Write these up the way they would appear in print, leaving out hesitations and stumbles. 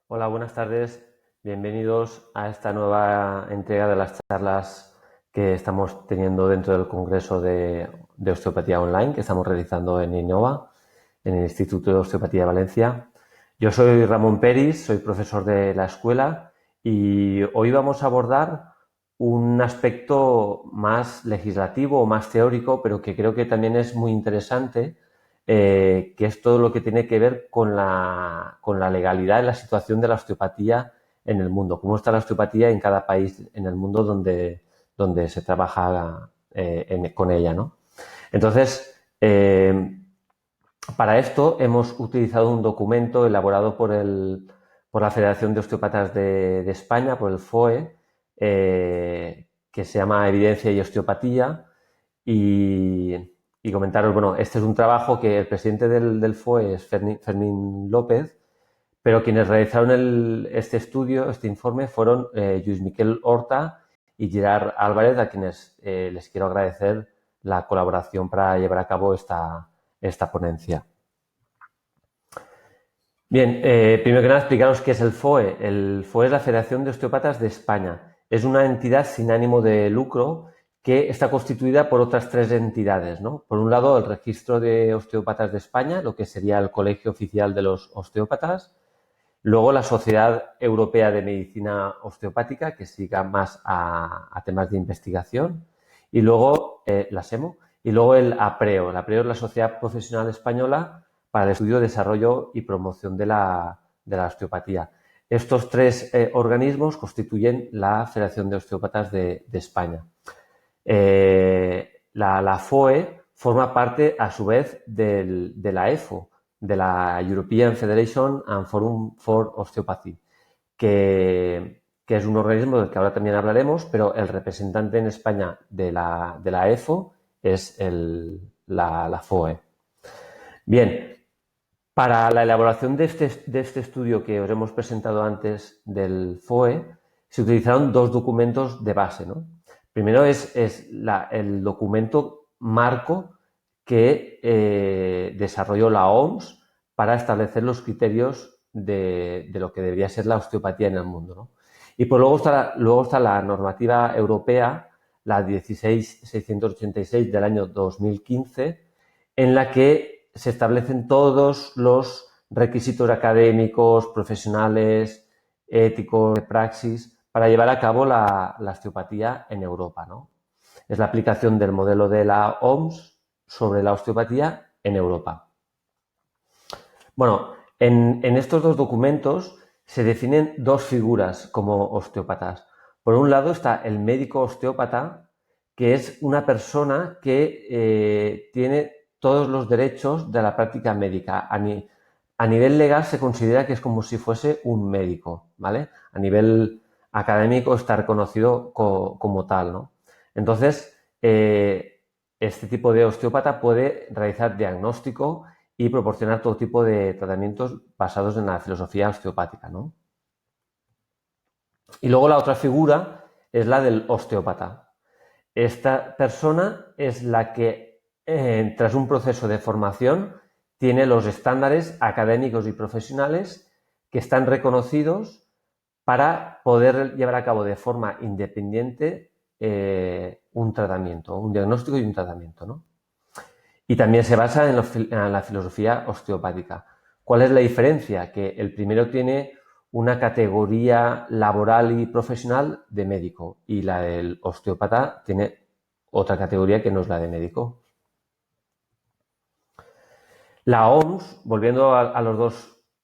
Hola, buenas tardes. Bienvenidos a esta nueva entrega de las charlas que estamos teniendo dentro del Congreso de Osteopatía Online que estamos realizando en Innova, en el Instituto de Osteopatía de Valencia. Yo soy Ramón Peris, soy profesor de la escuela y hoy vamos a abordar un aspecto más legislativo o más teórico, pero que creo que también es muy interesante, que es todo lo que tiene que ver con la legalidad y la situación de la osteopatía en el mundo, cómo está la osteopatía en cada país en el mundo donde se trabaja con ella, ¿no? Entonces, para esto hemos utilizado un documento elaborado por la Federación de Osteópatas de España, por el FOE, que se llama Evidencia y Osteopatía, y, y comentaros, bueno, este es un trabajo que el presidente del FOE es Fermín López, pero quienes realizaron este estudio, este informe, fueron Lluís Miquel Horta y Gerard Álvarez, a quienes les quiero agradecer la colaboración para llevar a cabo esta ponencia. Bien, primero que nada explicaros qué es el FOE. El FOE es la Federación de Osteópatas de España. Es una entidad sin ánimo de lucro que está constituida por otras tres entidades, ¿no? Por un lado, el Registro de Osteópatas de España, lo que sería el Colegio Oficial de los Osteópatas. Luego, la Sociedad Europea de Medicina Osteopática, que siga más a temas de investigación. Y luego, la SEMO. Y luego el APREO. El APREO es la Sociedad Profesional Española para el Estudio, Desarrollo y Promoción de la Osteopatía. Estos tres organismos constituyen la Federación de Osteópatas de España. La FOE forma parte, a su vez, de la EFO, de la European Federation and Forum for Osteopathy, que es un organismo del que ahora también hablaremos, pero el representante en España de la EFO es la FOE. Bien, para la elaboración de este estudio que os hemos presentado antes del FOE, se utilizaron dos documentos de base, ¿no? Primero es el documento marco que desarrolló la OMS para establecer los criterios de lo que debería ser la osteopatía en el mundo, ¿no? Y pues luego está la normativa europea, la 16686 del año 2015, en la que se establecen todos los requisitos académicos, profesionales, éticos, de praxis, para llevar a cabo la osteopatía en Europa, ¿no? Es la aplicación del modelo de la OMS sobre la osteopatía en Europa. Bueno, en estos dos documentos se definen dos figuras como osteópatas. Por un lado está el médico osteópata, que es una persona que tiene todos los derechos de la práctica médica. A nivel legal se considera que es como si fuese un médico, ¿vale? A nivel académico está reconocido como tal, ¿no? Entonces, este tipo de osteópata puede realizar diagnóstico y proporcionar todo tipo de tratamientos basados en la filosofía osteopática, ¿no? Y luego la otra figura es la del osteópata. Esta persona es la que, tras un proceso de formación, tiene los estándares académicos y profesionales que están reconocidos para poder llevar a cabo de forma independiente un tratamiento, un diagnóstico y un tratamiento, ¿no? Y también se basa en la filosofía osteopática. ¿Cuál es la diferencia? Que el primero tiene una categoría laboral y profesional de médico y la del osteópata tiene otra categoría que no es la de médico. La OMS, volviendo a los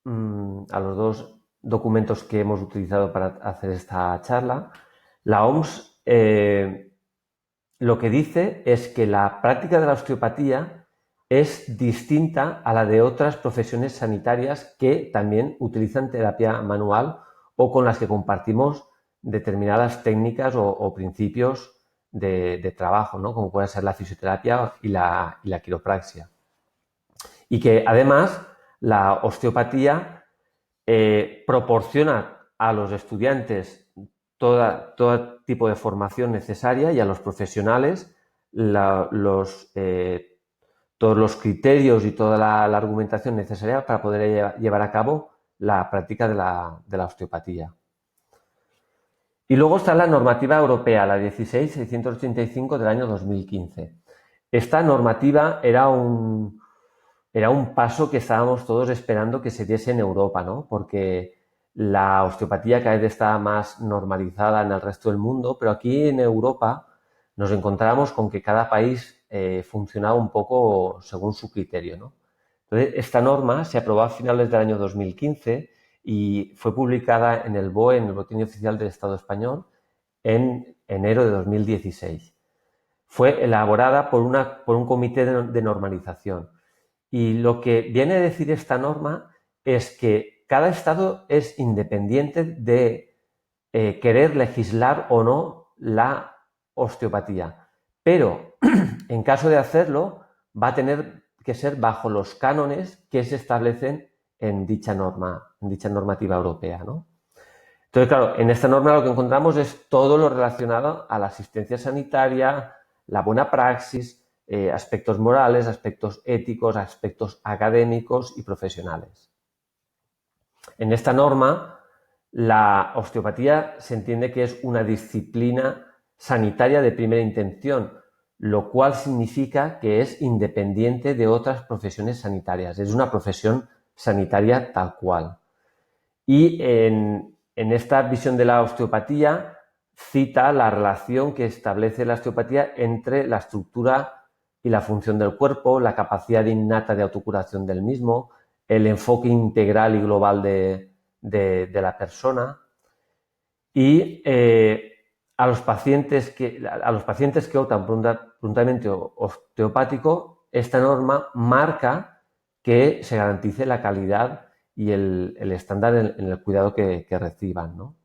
dos documentos que hemos utilizado para hacer esta charla, la OMS lo que dice es que la práctica de la osteopatía es distinta a la de otras profesiones sanitarias que también utilizan terapia manual o con las que compartimos determinadas técnicas o principios de trabajo, ¿no? Como puede ser la fisioterapia y la quiropraxia. Y que además la osteopatía proporciona a los estudiantes todo tipo de formación necesaria y a los profesionales todos los criterios y toda la argumentación necesaria para poder llevar a cabo la práctica de la osteopatía. Y luego está la normativa europea, la 16.685 del año 2015. Esta normativa era un paso que estábamos todos esperando que se diese en Europa, ¿no? Porque la osteopatía cada vez está más normalizada en el resto del mundo, pero aquí en Europa nos encontramos con que cada país funcionaba un poco según su criterio, ¿no? Entonces, esta norma se aprobó a finales del año 2015 y fue publicada en el BOE, en el Boletín Oficial del Estado Español, en enero de 2016. Fue elaborada por un comité de normalización. Y lo que viene a decir esta norma es que cada estado es independiente de querer legislar o no la osteopatía. Pero en caso de hacerlo, va a tener que ser bajo los cánones que se establecen en dicha normativa europea, ¿no? Entonces, claro, en esta norma lo que encontramos es todo lo relacionado a la asistencia sanitaria, la buena praxis, aspectos morales, aspectos éticos, aspectos académicos y profesionales. En esta norma, la osteopatía se entiende que es una disciplina sanitaria de primera intención, lo cual significa que es independiente de otras profesiones sanitarias. Es una profesión sanitaria tal cual. Y en esta visión de la osteopatía cita la relación que establece la osteopatía entre la estructura y la función del cuerpo, la capacidad innata de autocuración del mismo, el enfoque integral y global de la persona. Y a los pacientes que optan por un tratamiento osteopático, esta norma marca que se garantice la calidad y el estándar en el cuidado que reciban, ¿no?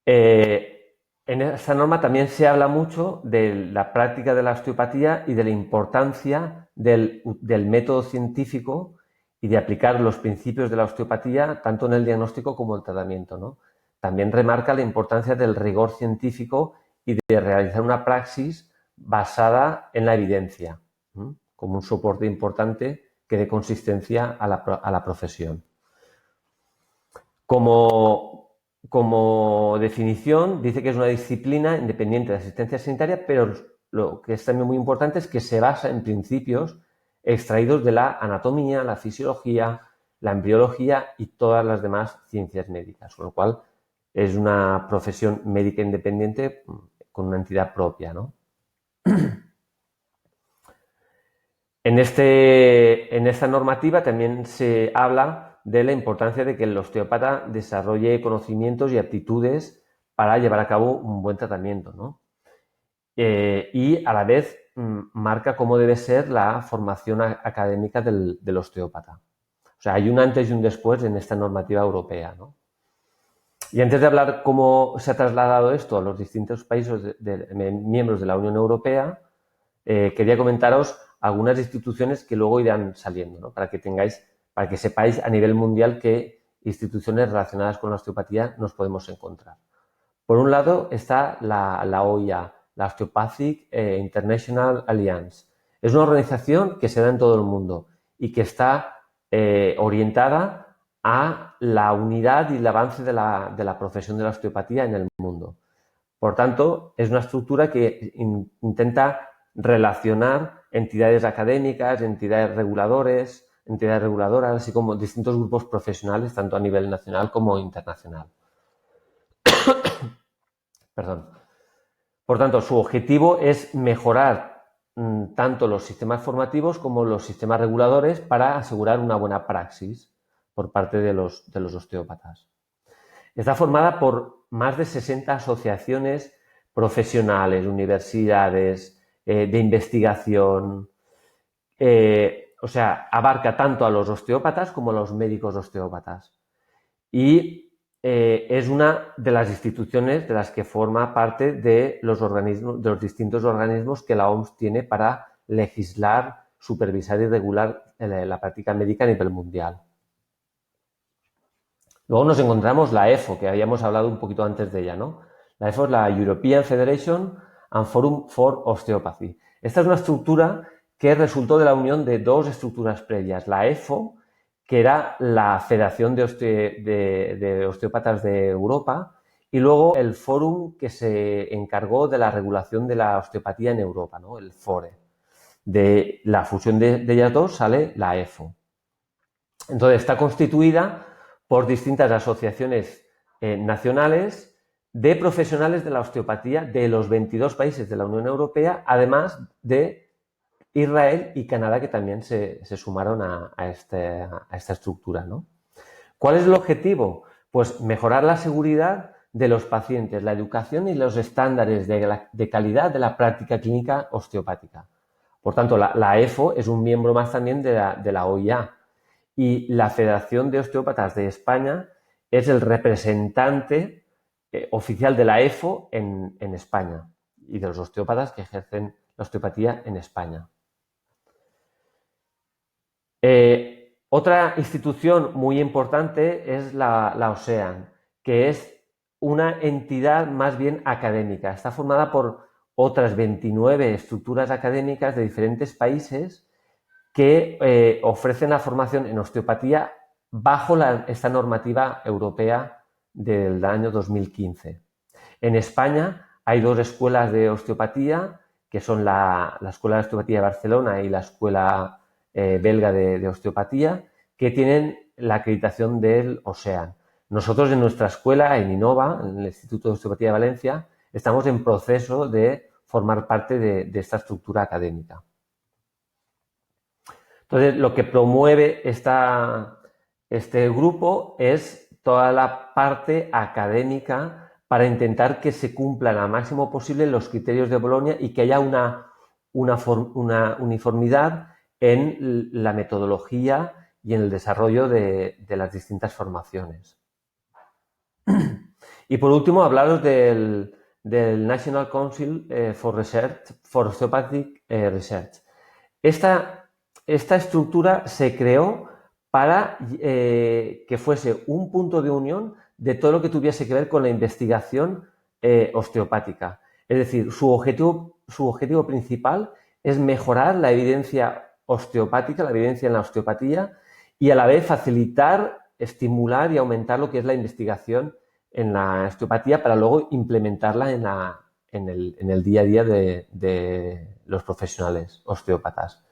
En esta norma también se habla mucho de la práctica de la osteopatía y de la importancia del método científico y de aplicar los principios de la osteopatía tanto en el diagnóstico como en el tratamiento, ¿no? También remarca la importancia del rigor científico y de realizar una praxis basada en la evidencia, ¿no? Como un soporte importante que dé consistencia a la profesión. Como definición, dice que es una disciplina independiente de asistencia sanitaria, pero lo que es también muy importante es que se basa en principios extraídos de la anatomía, la fisiología, la embriología y todas las demás ciencias médicas, con lo cual es una profesión médica independiente con una entidad propia, ¿no? En esta normativa también se habla de la importancia de que el osteópata desarrolle conocimientos y aptitudes para llevar a cabo un buen tratamiento, ¿no? Y a la vez marca cómo debe ser la formación académica del osteópata. O sea, hay un antes y un después en esta normativa europea, ¿no? Y antes de hablar cómo se ha trasladado esto a los distintos países miembros de la Unión Europea, quería comentaros algunas instituciones que luego irán saliendo, ¿no? Para que sepáis a nivel mundial qué instituciones relacionadas con la osteopatía nos podemos encontrar. Por un lado está la OIA, la Osteopathic International Alliance. Es una organización que se da en todo el mundo y que está orientada a la unidad y el avance de la profesión de la osteopatía en el mundo. Por tanto, es una estructura que intenta relacionar entidades académicas, entidades reguladoras, así como distintos grupos profesionales, tanto a nivel nacional como internacional. Perdón. Por tanto, su objetivo es mejorar tanto los sistemas formativos como los sistemas reguladores para asegurar una buena praxis por parte de los osteópatas. Está formada por más de 60 asociaciones profesionales, universidades, de investigación. O sea, abarca tanto a los osteópatas como a los médicos osteópatas. Y es una de las instituciones de las que forma parte de los distintos organismos que la OMS tiene para legislar, supervisar y regular la práctica médica a nivel mundial. Luego nos encontramos la EFO, que habíamos hablado un poquito antes de ella, ¿no? La EFO es la European Federation and Forum for Osteopathy. Esta es una estructura que resultó de la unión de dos estructuras previas. La EFO que era la Federación de Osteópatas de Europa, y luego el Fórum que se encargó de la regulación de la osteopatía en Europa, ¿no? El FORE. De la fusión de ellas dos sale la EFO. Entonces está constituida por distintas asociaciones nacionales de profesionales de la osteopatía de los 22 países de la Unión Europea, además de Israel y Canadá, que también se sumaron a esta estructura, ¿no? ¿Cuál es el objetivo? Pues mejorar la seguridad de los pacientes, la educación y los estándares de calidad de la práctica clínica osteopática. Por tanto, la EFO es un miembro más también de la OIA, y la Federación de Osteópatas de España es el representante oficial de la EFO en España y de los osteópatas que ejercen la osteopatía en España. Otra institución muy importante es la OSEAN, que es una entidad más bien académica. Está formada por otras 29 estructuras académicas de diferentes países que ofrecen la formación en osteopatía bajo esta normativa europea del año 2015. En España hay dos escuelas de osteopatía, que son la Escuela de Osteopatía de Barcelona y la Escuela Belga de Osteopatía, que tienen la acreditación del OSEAN. Nosotros en nuestra escuela, en INOVA, en el Instituto de Osteopatía de Valencia, estamos en proceso de formar parte de esta estructura académica. Entonces, lo que promueve este grupo es toda la parte académica para intentar que se cumplan al máximo posible los criterios de Bolonia y que haya una uniformidad en la metodología y en el desarrollo de las distintas formaciones. Y por último, hablaros del National Council for Osteopathic Research. Esta estructura se creó para que fuese un punto de unión de todo lo que tuviese que ver con la investigación osteopática. Es decir, su objetivo principal es mejorar la evidencia osteopática, la evidencia en la osteopatía, y a la vez facilitar, estimular y aumentar lo que es la investigación en la osteopatía para luego implementarla en el día a día de los profesionales osteópatas.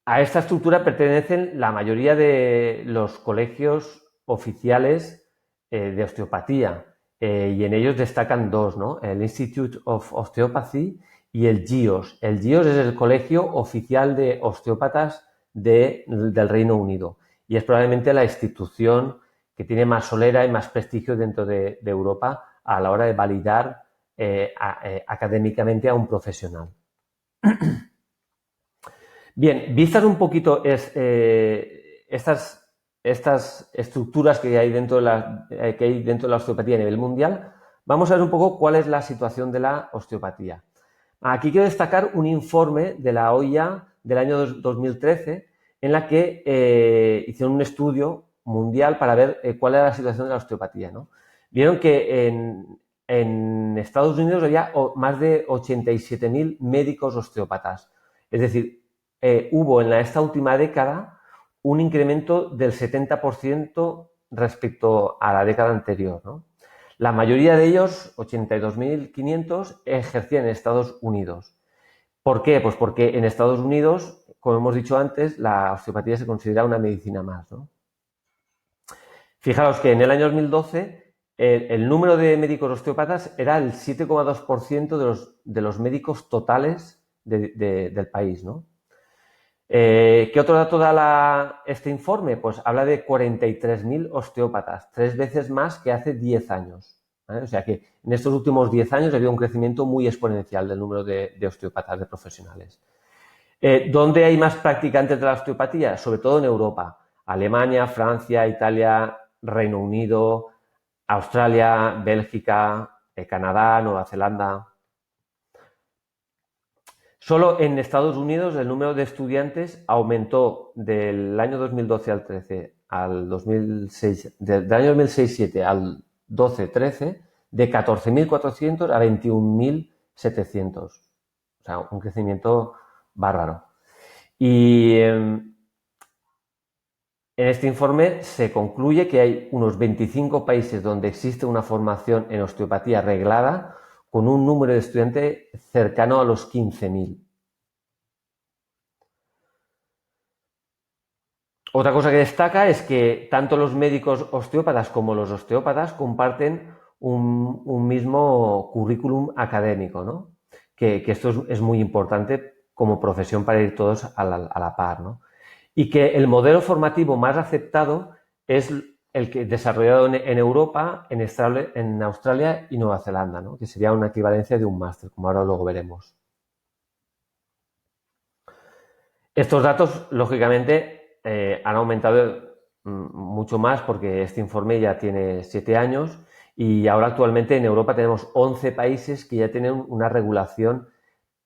A esta estructura pertenecen la mayoría de los colegios oficiales de osteopatía y en ellos destacan dos, ¿no? El Institute of Osteopathy y el GIOS. El GIOS es el Colegio Oficial de Osteópatas del Reino Unido y es probablemente la institución que tiene más solera y más prestigio dentro de Europa a la hora de validar académicamente a un profesional. Bien, vistas un poquito estas estructuras que hay dentro de la osteopatía a nivel mundial, vamos a ver un poco cuál es la situación de la osteopatía. Aquí quiero destacar un informe de la OIA del año 2013 en la que hicieron un estudio mundial para ver cuál era la situación de la osteopatía, ¿no? Vieron que en Estados Unidos había más de 87.000 médicos osteópatas. Es decir, hubo en esta última década un incremento del 70% respecto a la década anterior, ¿no? La mayoría de ellos, 82.500, ejercían en Estados Unidos. ¿Por qué? Pues porque en Estados Unidos, como hemos dicho antes, la osteopatía se considera una medicina más, ¿no? Fijaros que en el año 2012 el número de médicos osteópatas era el 7,2% de los médicos totales del país, ¿no? ¿Qué otro dato da este informe? Pues habla de 43.000 osteópatas, 3 veces más que hace 10 años. ¿Vale? O sea que en estos últimos 10 años ha habido un crecimiento muy exponencial del número de osteópatas, de profesionales. ¿Dónde hay más practicantes de la osteopatía? Sobre todo en Europa. Alemania, Francia, Italia, Reino Unido, Australia, Bélgica, Canadá, Nueva Zelanda. Solo en Estados Unidos el número de estudiantes aumentó del año 2012 al 13 al 2006, del año 2006-7 al 12-13, de 14.400 a 21.700. O sea, un crecimiento bárbaro. Y En este informe se concluye que hay unos 25 países donde existe una formación en osteopatía reglada con un número de estudiantes cercano a los 15.000. Otra cosa que destaca es que tanto los médicos osteópatas como los osteópatas comparten un mismo currículum académico, ¿no? Que esto es muy importante como profesión para ir todos a la par, ¿no? Y que el modelo formativo más aceptado es el que desarrollado en Europa, en Australia y Nueva Zelanda, ¿no? Que sería una equivalencia de un máster, como ahora luego veremos. Estos datos, lógicamente, han aumentado mucho más porque este informe ya tiene 7 años y ahora actualmente en Europa tenemos 11 países que ya tienen una regulación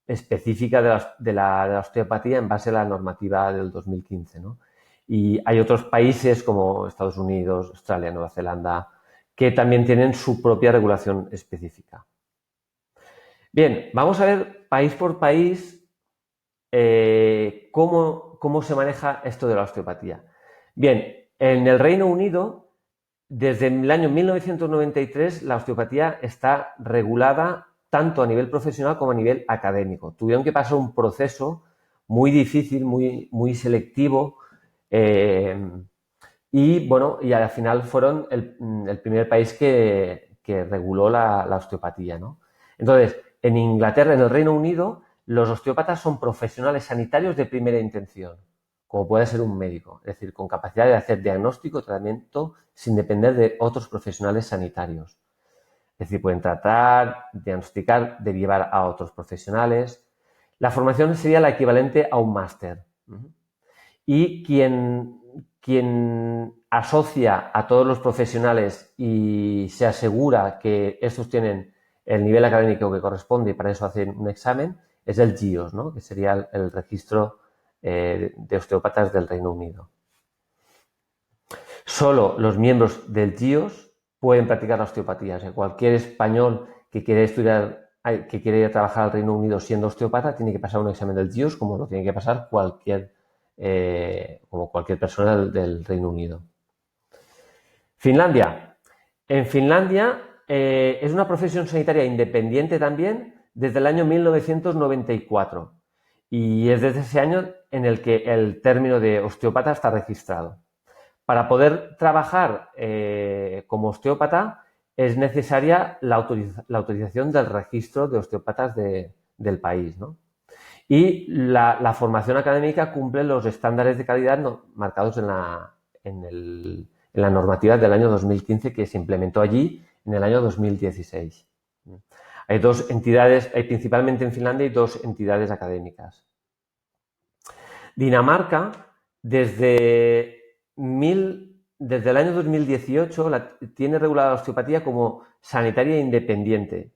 específica de la osteopatía en base a la normativa del 2015, ¿no? Y hay otros países como Estados Unidos, Australia, Nueva Zelanda, que también tienen su propia regulación específica. Bien, vamos a ver país por país cómo se maneja esto de la osteopatía. Bien, en el Reino Unido, desde el año 1993, la osteopatía está regulada tanto a nivel profesional como a nivel académico. Tuvieron que pasar un proceso muy difícil, muy selectivo, y bueno, y al final fueron el primer país que reguló la osteopatía, ¿no? Entonces, en Inglaterra, en el Reino Unido, los osteópatas son profesionales sanitarios de primera intención, como puede ser un médico, es decir, con capacidad de hacer diagnóstico, tratamiento, sin depender de otros profesionales sanitarios. Es decir, pueden tratar, diagnosticar, derivar a otros profesionales. La formación sería la equivalente a un máster. Y quien asocia a todos los profesionales y se asegura que estos tienen el nivel académico que corresponde y para eso hacen un examen, es el GIOS, ¿no? Que sería el registro de osteópatas del Reino Unido. Solo los miembros del GIOS pueden practicar la osteopatía. O sea, cualquier español que quiere estudiar, que quiere ir a trabajar al Reino Unido siendo osteópata, tiene que pasar un examen del GIOS, como lo tiene que pasar como cualquier persona del Reino Unido. Finlandia. En Finlandia es una profesión sanitaria independiente también desde el año 1994 y es desde ese año en el que el término de osteópata está registrado. Para poder trabajar como osteópata es necesaria la autorización del registro de osteópatas del país, ¿no? Y la formación académica cumple los estándares de calidad marcados en la normativa del año 2015 que se implementó allí en el año 2016. Hay dos entidades, principalmente en Finlandia, hay dos entidades académicas. Dinamarca, desde el año 2018, tiene regulada la osteopatía como sanitaria independiente.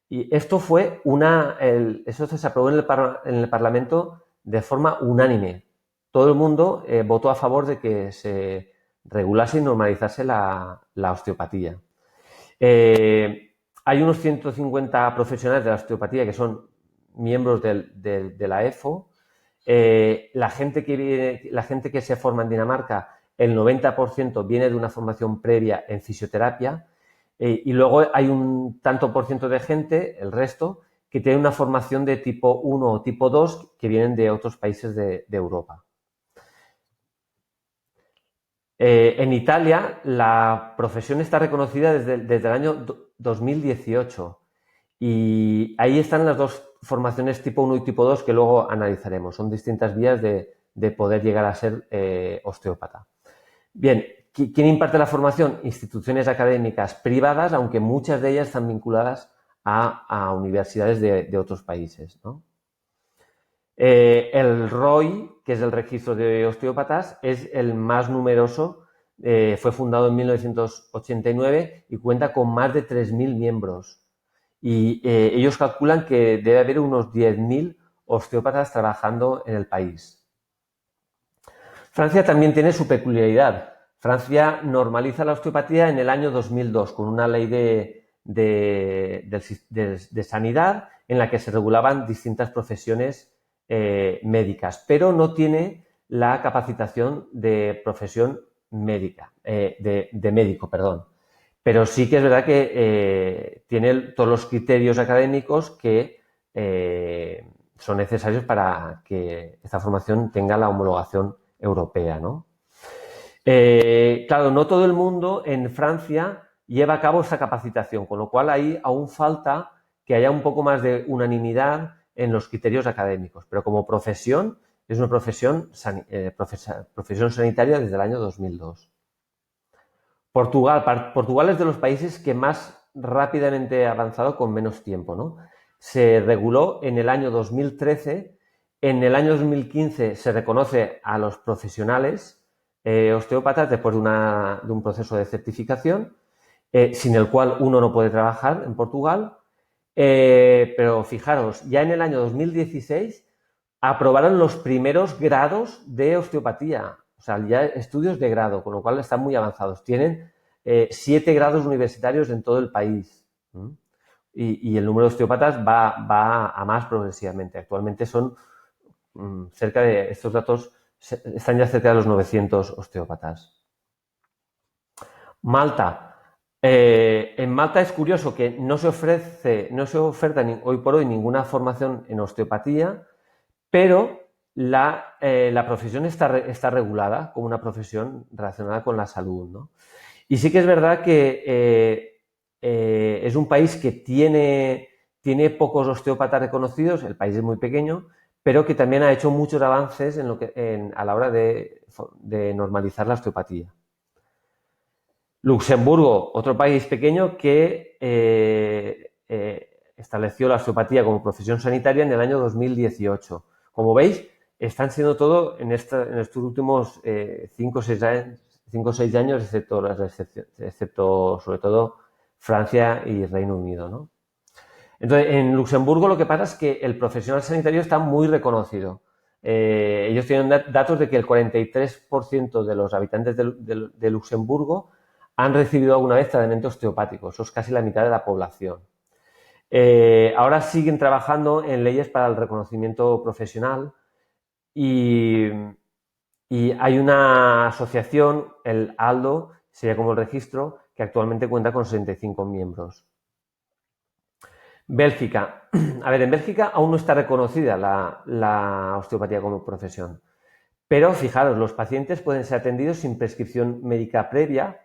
Y esto eso se aprobó en el Parlamento de forma unánime. Todo el mundo votó a favor de que se regulase y normalizase la osteopatía. Hay unos 150 profesionales de la osteopatía que son miembros de la EFO. La gente que se forma en Dinamarca, el 90% viene de una formación previa en fisioterapia. Y luego hay un tanto por ciento de gente, el resto, que tiene una formación de tipo 1 o tipo 2 que vienen de otros países de Europa. En Italia, la profesión está reconocida desde el año 2018 y ahí están las dos formaciones tipo 1 y tipo 2 que luego analizaremos. Son distintas vías de poder llegar a ser osteópata. Bien, ¿quién imparte la formación? Instituciones académicas privadas, aunque muchas de ellas están vinculadas a universidades de otros países, ¿no? El ROI, que es el registro de osteópatas, es el más numeroso. Fue fundado en 1989 y cuenta con más de 3.000 miembros. Y ellos calculan que debe haber unos 10.000 osteópatas trabajando en el país. Francia también tiene su peculiaridad. Francia normaliza la osteopatía en el año 2002 con una ley de sanidad en la que se regulaban distintas profesiones médicas, pero no tiene la capacitación de profesión médica, de médico, perdón. Pero sí que es verdad que tiene todos los criterios académicos que son necesarios para que esta formación tenga la homologación europea, ¿no? Claro, no todo el mundo en Francia lleva a cabo esta capacitación, con lo cual ahí aún falta que haya un poco más de unanimidad en los criterios académicos, pero como profesión es una profesión sanitaria desde el año 2002. Portugal es de los países que más rápidamente ha avanzado con menos tiempo, ¿no? Se reguló en el año 2013, en el año 2015 se reconoce a los profesionales osteópatas después de un proceso de certificación, sin el cual uno no puede trabajar en Portugal. Pero fijaros, ya en el año 2016 aprobaron los primeros grados de osteopatía, o sea, ya estudios de grado, con lo cual están muy avanzados. Tienen 7 grados universitarios en todo el país. Y el número de osteópatas va a más progresivamente. Actualmente son cerca de, estos datos están ya cerca de los 900 osteópatas. Malta. En Malta es curioso que no se oferta hoy por hoy ninguna formación en osteopatía, pero la profesión está regulada como una profesión relacionada con la salud, ¿no? Y sí que es verdad que es un país que tiene pocos osteópatas reconocidos, el país es muy pequeño, pero que también ha hecho muchos avances a la hora de normalizar la osteopatía. Luxemburgo, otro país pequeño que estableció la osteopatía como profesión sanitaria en el año 2018. Como veis, están siendo todo en estos últimos 5 o 6 años, excepto sobre todo Francia y Reino Unido, ¿no? Entonces, en Luxemburgo lo que pasa es que el profesional sanitario está muy reconocido. Ellos tienen datos de que el 43% de los habitantes de Luxemburgo han recibido alguna vez tratamiento osteopático. Eso es casi la mitad de la población. Ahora siguen trabajando en leyes para el reconocimiento profesional y hay una asociación, el ALDO, sería como el registro, que actualmente cuenta con 65 miembros. Bélgica. A ver, en Bélgica aún no está reconocida la osteopatía como profesión. Pero fijaros, los pacientes pueden ser atendidos sin prescripción médica previa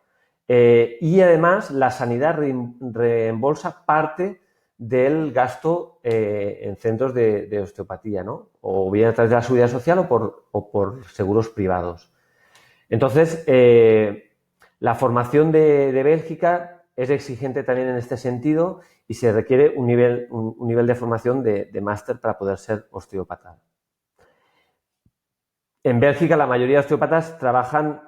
y además la sanidad reembolsa parte del gasto en centros de osteopatía, ¿no? O bien a través de la seguridad social o por seguros privados. Entonces, la formación de Bélgica es exigente también en este sentido y se requiere un nivel de formación de máster para poder ser osteópata. En Bélgica la mayoría de osteópatas trabajan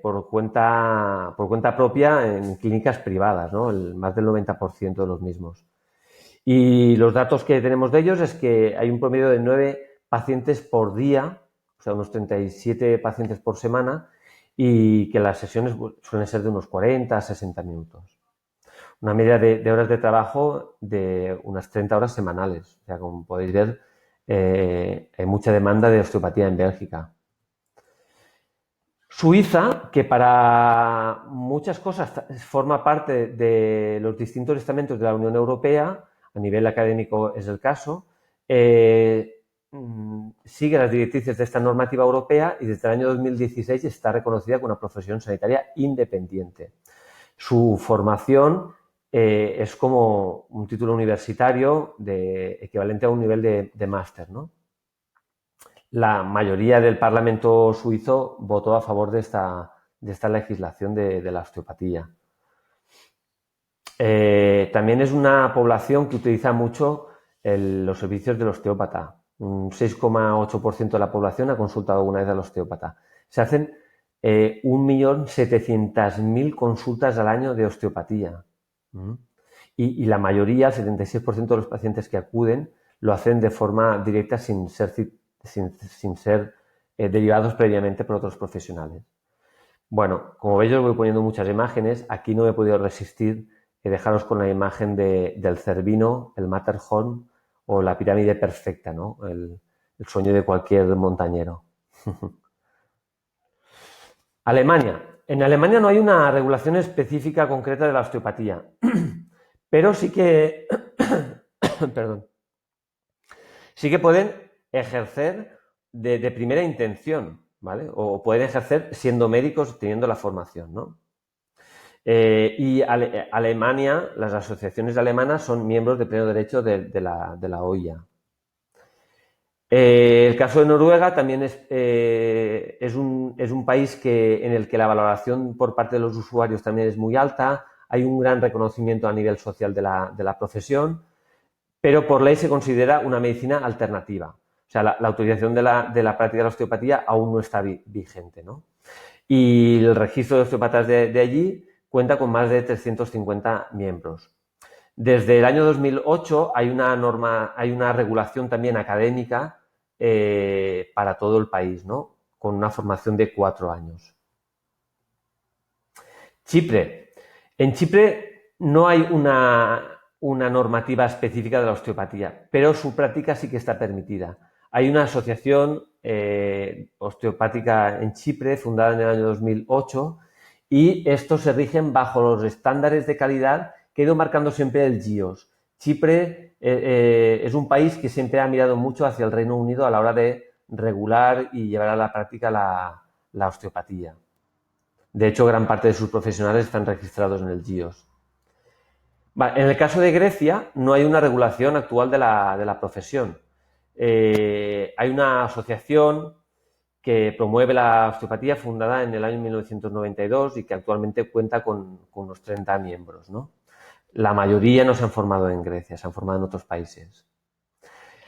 por cuenta propia en clínicas privadas, ¿no? Más del 90% de los mismos. Y los datos que tenemos de ellos es que hay un promedio de 9 pacientes por día, o sea, unos 37 pacientes por semana, y que las sesiones suelen ser de unos 40 a 60 minutos. Una media de horas de trabajo de unas 30 horas semanales. O sea, como podéis ver, hay mucha demanda de osteopatía en Bélgica. Suiza, que para muchas cosas forma parte de los distintos estamentos de la Unión Europea, a nivel académico es el caso, sigue las directrices de esta normativa europea y desde el año 2016 está reconocida como una profesión sanitaria independiente. Su formación es como un título universitario equivalente a un nivel de máster, ¿no? La mayoría del Parlamento suizo votó a favor de esta legislación de la osteopatía. También es una población que utiliza mucho los servicios del osteópata. Un 6,8% de la población ha consultado alguna vez al osteópata. Se hacen 1.700.000 consultas al año de osteopatía. Y la mayoría, el 76% de los pacientes que acuden, lo hacen de forma directa sin ser derivados previamente por otros profesionales. Bueno, como veis os voy poniendo muchas imágenes. Aquí no he podido resistir dejaros con la imagen del Cervino, el Matterhorn o la pirámide perfecta, ¿no? El sueño de cualquier montañero. Alemania. En Alemania no hay una regulación específica concreta de la osteopatía, pero sí que, perdón, sí que pueden ejercer de primera intención, ¿vale? O pueden ejercer siendo médicos, teniendo la formación, ¿no? Alemania, las asociaciones alemanas son miembros de pleno derecho de la OIA. El caso de Noruega también es un país en el que la valoración por parte de los usuarios también es muy alta, hay un gran reconocimiento a nivel social de la profesión, pero por ley se considera una medicina alternativa. O sea, la autorización de la práctica de la osteopatía aún no está vigente, ¿no? Y el registro de osteópatas de allí cuenta con más de 350 miembros. Desde el año 2008 hay una regulación también académica para todo el país, ¿no? Con una formación de 4 años. Chipre. En Chipre no hay una normativa específica de la osteopatía, pero su práctica sí que está permitida. Hay una asociación osteopática en Chipre fundada en el año 2008 y estos se rigen bajo los estándares de calidad que ha ido marcando siempre el GIOS. Chipre es un país que siempre ha mirado mucho hacia el Reino Unido a la hora de regular y llevar a la práctica la osteopatía. De hecho, gran parte de sus profesionales están registrados en el GIOS. Vale, en el caso de Grecia, no hay una regulación actual de la profesión. Hay una asociación que promueve la osteopatía fundada en el año 1992 y que actualmente cuenta con unos 30 miembros, ¿no? La mayoría no se han formado en Grecia, se han formado en otros países.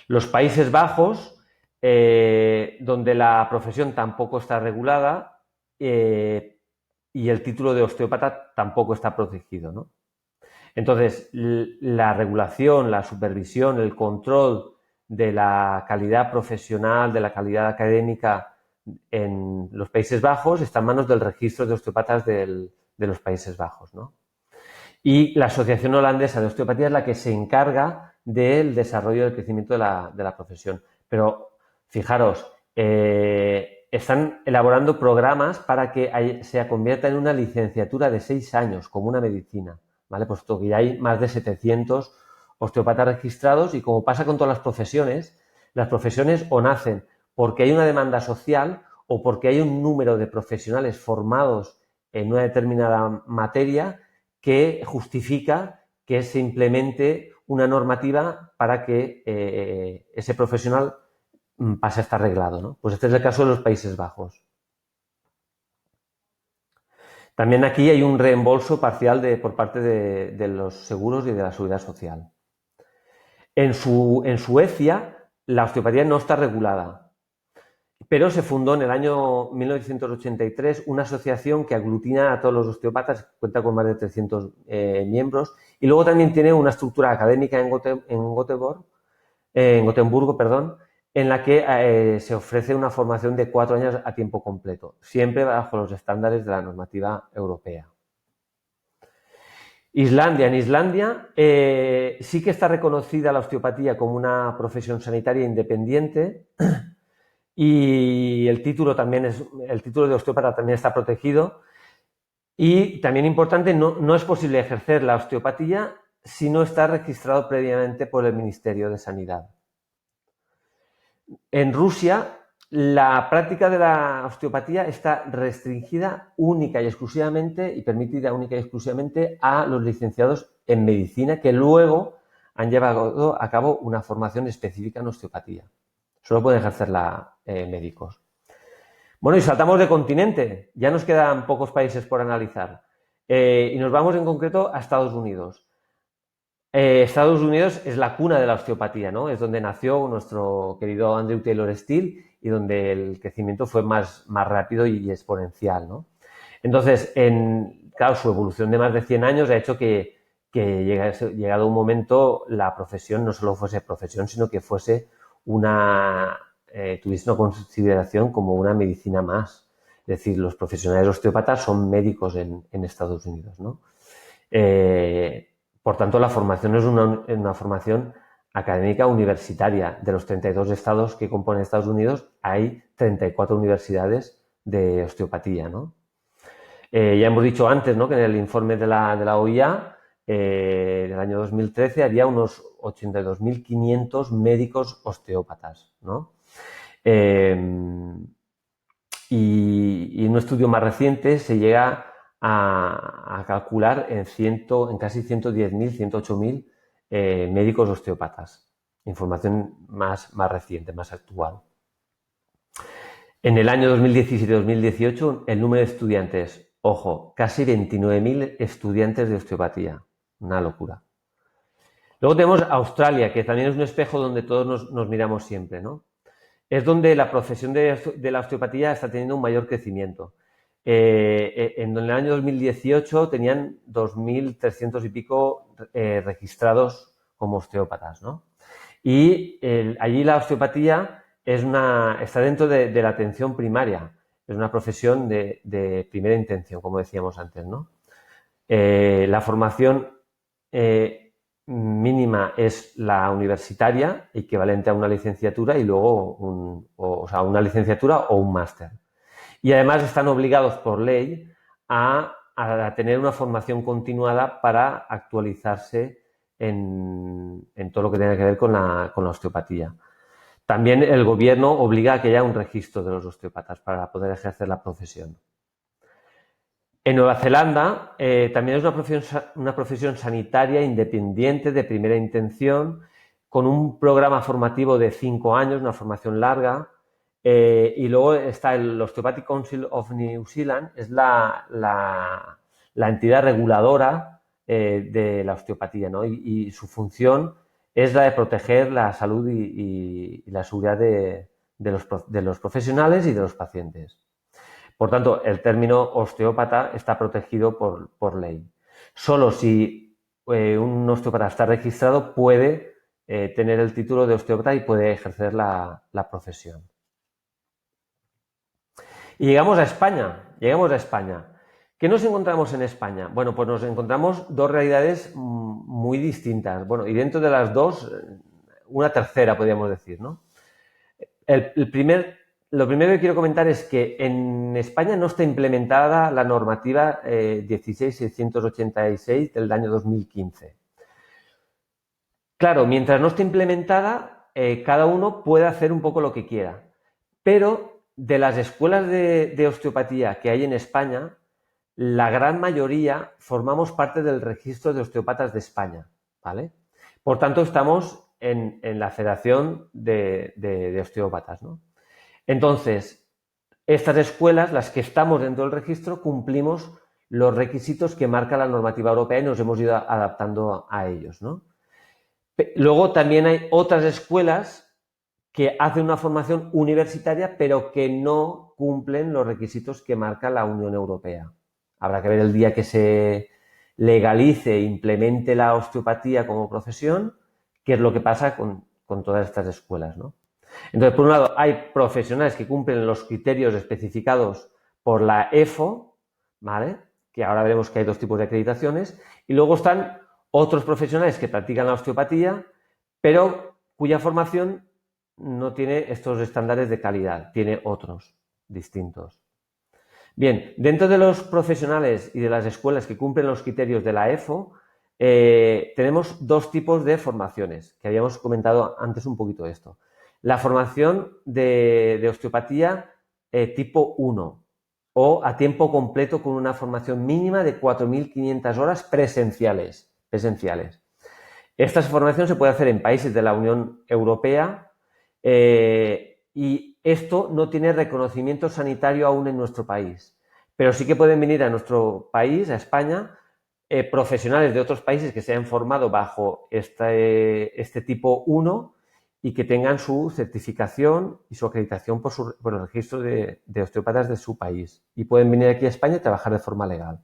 Los Países Bajos, donde la profesión tampoco está regulada y el título de osteópata tampoco está protegido, ¿no? Entonces, la regulación, la supervisión, el control de la calidad profesional, de la calidad académica en los Países Bajos está en manos del registro de osteópatas de los Países Bajos, ¿no? Y la Asociación Holandesa de Osteopatía es la que se encarga del desarrollo y del crecimiento de la profesión. Pero, fijaros, están elaborando programas para que se convierta en una licenciatura de 6 años, como una medicina, ¿vale? Puesto que ya hay más de 700 osteópatas registrados y como pasa con todas las profesiones o nacen porque hay una demanda social o porque hay un número de profesionales formados en una determinada materia que justifica que se implemente una normativa para que ese profesional pase a estar arreglado, ¿no? Pues este es el caso de los Países Bajos. También aquí hay un reembolso parcial por parte de los seguros y de la seguridad social. En Suecia, la osteopatía no está regulada, pero se fundó en el año 1983 una asociación que aglutina a todos los osteópatas, cuenta con más de 300 miembros, y luego también tiene una estructura académica en Gotemburgo, en la que se ofrece una formación de 4 años a tiempo completo, siempre bajo los estándares de la normativa europea. Islandia. En Islandia sí que está reconocida la osteopatía como una profesión sanitaria independiente y el título de osteópata también está protegido. Y también importante, no es posible ejercer la osteopatía si no está registrado previamente por el Ministerio de Sanidad. En Rusia, la práctica de la osteopatía está restringida única y exclusivamente y permitida única y exclusivamente a los licenciados en medicina que luego han llevado a cabo una formación específica en osteopatía. Solo pueden ejercerla médicos. Bueno, y saltamos de continente. Ya nos quedan pocos países por analizar. Y nos vamos en concreto a Estados Unidos. Estados Unidos es la cuna de la osteopatía, ¿no? Es donde nació nuestro querido Andrew Taylor Still y donde el crecimiento fue más rápido y exponencial, ¿no? Entonces, claro, su evolución de más de 100 años ha hecho que llegado un momento la profesión no solo fuese profesión, sino que fuese tuviese una consideración como una medicina más. Es decir, los profesionales osteópatas son médicos en Estados Unidos, ¿no? Por tanto, la formación es una formación académica universitaria. De los 32 estados que componen Estados Unidos, hay 34 universidades de osteopatía, ¿no? Ya hemos dicho antes, ¿no?, que en el informe de la OIA del año 2013 había unos 82.500 médicos osteópatas, ¿no? Y en un estudio más reciente se llega a calcular en casi 110.000, 108.000 médicos osteópatas. Información más reciente, más actual. En el año 2017-2018, el número de estudiantes, ojo, casi 29.000 estudiantes de osteopatía. Una locura. Luego tenemos Australia, que también es un espejo donde todos nos miramos siempre, ¿no? Es donde la profesión de la osteopatía está teniendo un mayor crecimiento. En el año 2018 tenían 2.300 y pico registrados como osteópatas, ¿no? Y allí la osteopatía está dentro de la atención primaria. Es una profesión de primera intención, como decíamos antes, ¿no? La formación mínima es la universitaria, equivalente a una licenciatura, y luego una licenciatura o un máster. Y además están obligados por ley a tener una formación continuada para actualizarse en todo lo que tenga que ver con la osteopatía. También el gobierno obliga a que haya un registro de los osteópatas para poder ejercer la profesión. En Nueva Zelanda también es una profesión sanitaria independiente de primera intención, con un programa formativo de 5 años, una formación larga. Y luego está el Osteopathic Council of New Zealand, es la entidad reguladora de la osteopatía, ¿no? Y su función es la de proteger la salud y la seguridad de los profesionales y de los pacientes. Por tanto, el término osteópata está protegido por ley. Solo si un osteópata está registrado puede tener el título de osteópata y puede ejercer la profesión. Y llegamos a España. ¿Qué nos encontramos en España? Bueno, pues nos encontramos dos realidades muy distintas. Bueno, y dentro de las dos, una tercera, podríamos decir, ¿no? Lo primero que quiero comentar es que en España no está implementada la normativa 16.686 del año 2015. Claro, mientras no esté implementada, cada uno puede hacer un poco lo que quiera. Pero de las escuelas de osteopatía que hay en España, la gran mayoría formamos parte del registro de osteópatas de España, ¿vale? Por tanto, estamos en la Federación de Osteópatas, ¿no? Entonces, estas escuelas, las que estamos dentro del registro, cumplimos los requisitos que marca la normativa europea y nos hemos ido adaptando a ellos, ¿no? Luego también hay otras escuelas que hacen una formación universitaria, pero que no cumplen los requisitos que marca la Unión Europea. Habrá que ver el día que se legalice e implemente la osteopatía como profesión, qué es lo que pasa con todas estas escuelas, ¿no? Entonces, por un lado, hay profesionales que cumplen los criterios especificados por la EFO, ¿vale? Que ahora veremos que hay dos tipos de acreditaciones, y luego están otros profesionales que practican la osteopatía, pero cuya formación no tiene estos estándares de calidad, tiene otros distintos. Bien, dentro de los profesionales y de las escuelas que cumplen los criterios de la EFO, tenemos dos tipos de formaciones, que habíamos comentado antes un poquito esto. La formación de osteopatía tipo 1 o a tiempo completo con una formación mínima de 4.500 horas presenciales. Esta formación se puede hacer en países de la Unión Europea y esto no tiene reconocimiento sanitario aún en nuestro país, pero sí que pueden venir a nuestro país, a España, profesionales de otros países que se hayan formado bajo este tipo 1 y que tengan su certificación y su acreditación por el registro de osteópatas de su país. Y pueden venir aquí a España y trabajar de forma legal.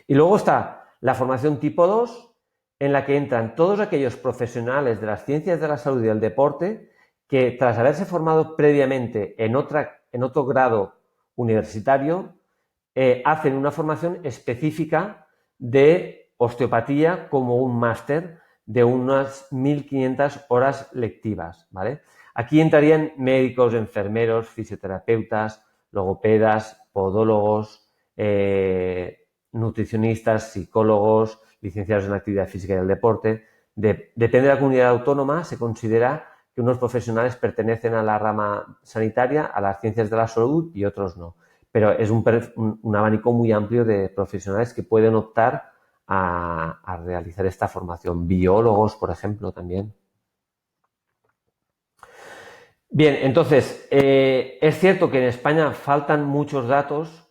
Y luego está la formación tipo 2, en la que entran todos aquellos profesionales de las ciencias de la salud y del deporte que, tras haberse formado previamente en otro grado universitario, hacen una formación específica de osteopatía como un máster de unas 1.500 horas lectivas, ¿vale? Aquí entrarían médicos, enfermeros, fisioterapeutas, logopedas, podólogos, nutricionistas, psicólogos, licenciados en actividad física y del deporte. Depende de la comunidad autónoma, se considera que unos profesionales pertenecen a la rama sanitaria, a las ciencias de la salud y otros no. Pero es un abanico muy amplio de profesionales que pueden optar a realizar esta formación. Biólogos, por ejemplo, también. Bien, entonces, es cierto que en España faltan muchos datos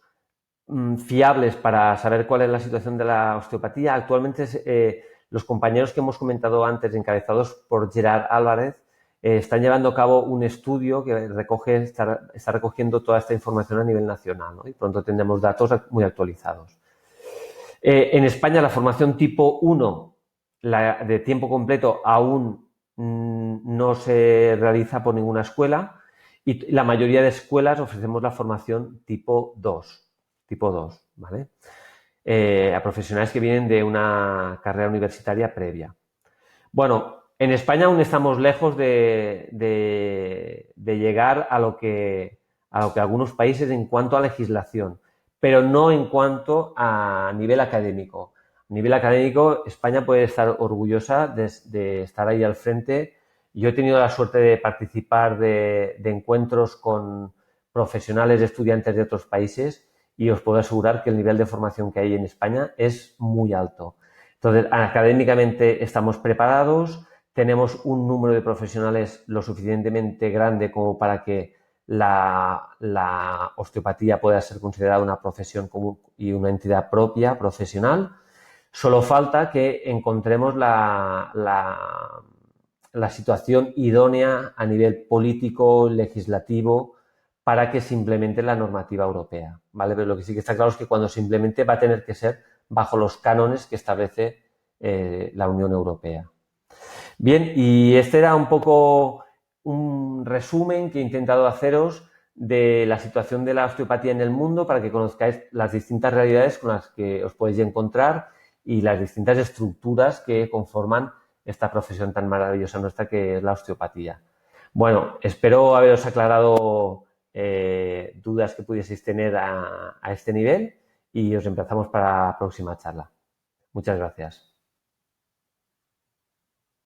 fiables para saber cuál es la situación de la osteopatía. Actualmente, los compañeros que hemos comentado antes, encabezados por Gerard Álvarez, están llevando a cabo un estudio que está recogiendo toda esta información a nivel nacional, ¿no? Y pronto tendremos datos muy actualizados. En España, la formación tipo 1, la de tiempo completo, aún no se realiza por ninguna escuela y la mayoría de escuelas ofrecemos la formación tipo 2, ¿vale? A profesionales que vienen de una carrera universitaria previa. Bueno, en España aún estamos lejos de llegar a lo que algunos países en cuanto a legislación, pero no en cuanto a nivel académico. A nivel académico, España puede estar orgullosa de estar ahí al frente. Yo he tenido la suerte de participar de encuentros con profesionales, estudiantes de otros países y os puedo asegurar que el nivel de formación que hay en España es muy alto. Entonces, académicamente estamos preparados, tenemos un número de profesionales lo suficientemente grande como para que la osteopatía pueda ser considerada una profesión común y una entidad propia, profesional. Solo falta que encontremos la situación idónea a nivel político, legislativo, para que se implemente la normativa europea, ¿vale? Pero lo que sí que está claro es que cuando se implemente va a tener que ser bajo los cánones que establece la Unión Europea. Bien, y este era un poco un resumen que he intentado haceros de la situación de la osteopatía en el mundo para que conozcáis las distintas realidades con las que os podéis encontrar y las distintas estructuras que conforman esta profesión tan maravillosa nuestra que es la osteopatía. Bueno, espero haberos aclarado dudas que pudieseis tener a este nivel y os emplazamos para la próxima charla. Muchas gracias.